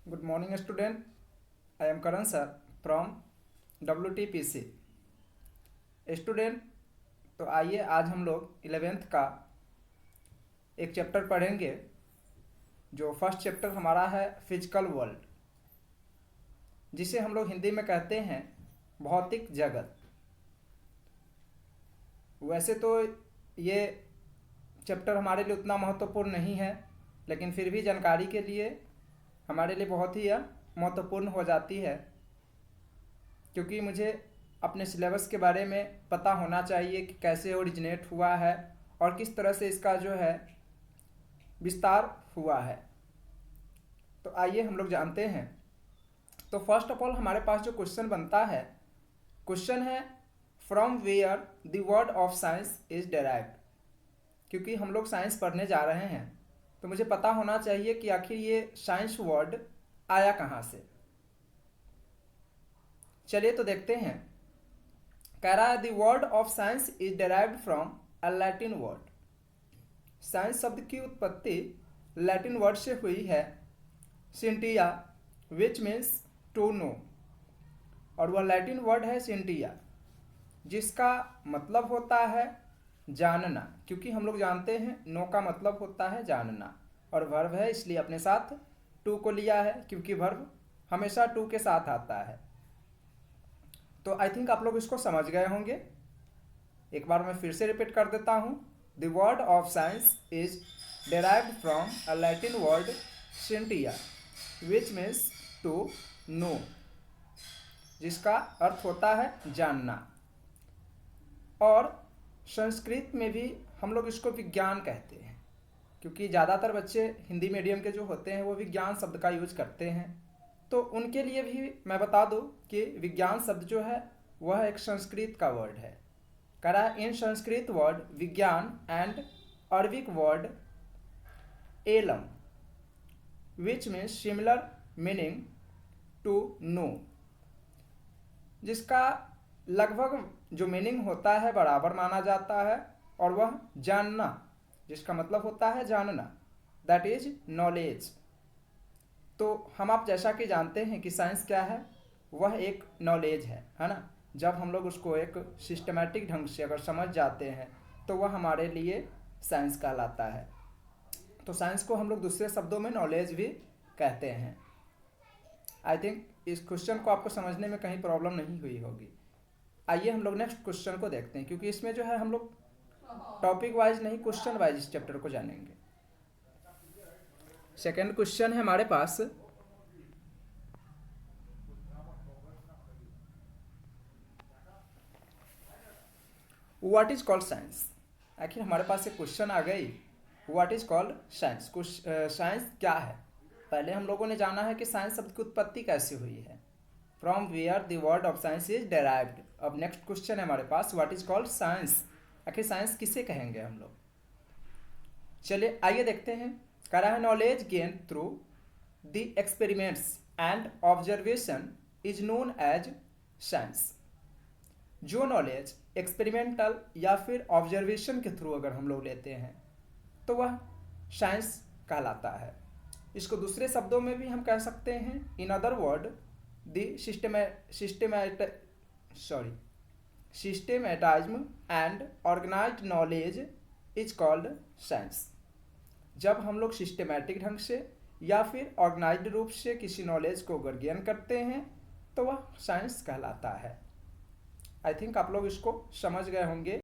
Good morning, student. I am Karan sir from WTPC. Student, तो आइए आज हम लोग 11th का एक चैप्टर पढ़ेंगे। जो फर्स्ट चैप्टर हमारा है फिजिकल वर्ल्ड, जिसे हम लोग हिंदी में कहते हैं भौतिक जगत। वैसे तो ये चैप्टर हमारे लिए उतना महत्वपूर्ण नहीं है, लेकिन फिर भी जानकारी के लिए हमारे लिए बहुत ही महत्वपूर्ण हो जाती है, क्योंकि मुझे अपने सिलेबस के बारे में पता होना चाहिए कि कैसे ओरिजिनेट हुआ है और किस तरह से इसका जो है विस्तार हुआ है। तो आइए हम लोग जानते हैं। तो फर्स्ट ऑफ ऑल हमारे पास जो क्वेश्चन बनता है, क्वेश्चन है from where the word of science is derived. क्योंकि हम लोग साइंस पढ़ने जा रहे हैं, तो मुझे पता होना चाहिए कि आखिर ये साइंस वर्ड आया कहाँ से। चलिए तो देखते हैं। कह रहा है the word of science is derived from a Latin word. Science शब्द की उत्पत्ति लैटिन वर्ड से हुई है, Cynthia, which means to no. और वह लैटिन वर्ड है सिंटिया, जिसका मतलब होता है जानना। क्योंकि हम लोग जानते हैं नो का मतलब होता है जानना, और वर्ब है इसलिए अपने साथ टू को लिया है, क्योंकि वर्ब हमेशा टू के साथ आता है। तो आई थिंक आप लोग इसको समझ गए होंगे। एक बार मैं फिर से रिपीट कर देता हूँ। The word of science is derived from a Latin word scientia which means to know, जिसका अर्थ होता है जानना। और संस्कृत में भी हम लोग इसको विज्ञान कहते हैं, क्योंकि ज़्यादातर बच्चे हिंदी मीडियम के जो होते हैं वो विज्ञान शब्द का यूज करते हैं। तो उनके लिए भी मैं बता दूं कि विज्ञान शब्द जो है वह एक संस्कृत का वर्ड है। कह रहा है इन संस्कृत वर्ड विज्ञान एंड अरबिक वर्ड एलम which means similar meaning to know, जिसका लगभग जो मीनिंग होता है बराबर माना जाता है, और वह जानना, जिसका मतलब होता है जानना, दैट इज नॉलेज। तो हम आप जैसा कि जानते हैं कि साइंस क्या है, वह एक नॉलेज है ना। जब हम लोग उसको एक सिस्टमैटिक ढंग से अगर समझ जाते हैं तो वह हमारे लिए साइंस कहलाता है। तो साइंस को हम लोग दूसरे शब्दों में नॉलेज भी कहते हैं। आई थिंक इस क्वेश्चन को आपको समझने में कहीं प्रॉब्लम नहीं हुई होगी। आइए हम लोग नेक्स्ट क्वेश्चन को देखते हैं, क्योंकि इसमें जो है हम लोग टॉपिक वाइज नहीं क्वेश्चन वाइज इस चैप्टर को जानेंगे। सेकेंड क्वेश्चन है हमारे पास, व्हाट इज कॉल्ड साइंस। आखिर हमारे पास एक क्वेश्चन आ गई, what is called science. Science क्या है। पहले हम लोगों ने जाना है कि साइंस शब्द की उत्पत्ति कैसे हुई है, from where the word of science is derived. अब नेक्स्ट क्वेश्चन है हमारे पास, व्हाट इज कॉल्ड साइंस। आखिर साइंस किसे कहेंगे हम लोग। चलिए आइए देखते हैं। कह रहा है knowledge gain through the experiments and observation is known as science. जो नॉलेज एक्सपेरिमेंटल या फिर ऑब्जर्वेशन के थ्रू अगर हम लोग लेते हैं तो वह साइंस कहलाता है। इसको दूसरे शब्दों में भी हम कह सकते हैं, in other word the systematised and organised knowledge is called science. जब हम लोग सिस्टेमैटिक ढंग से या फिर ऑर्गेनाइज्ड रूप से किसी नॉलेज को अगर गेन करते हैं तो वह साइंस कहलाता है। आई थिंक आप लोग इसको समझ गए होंगे।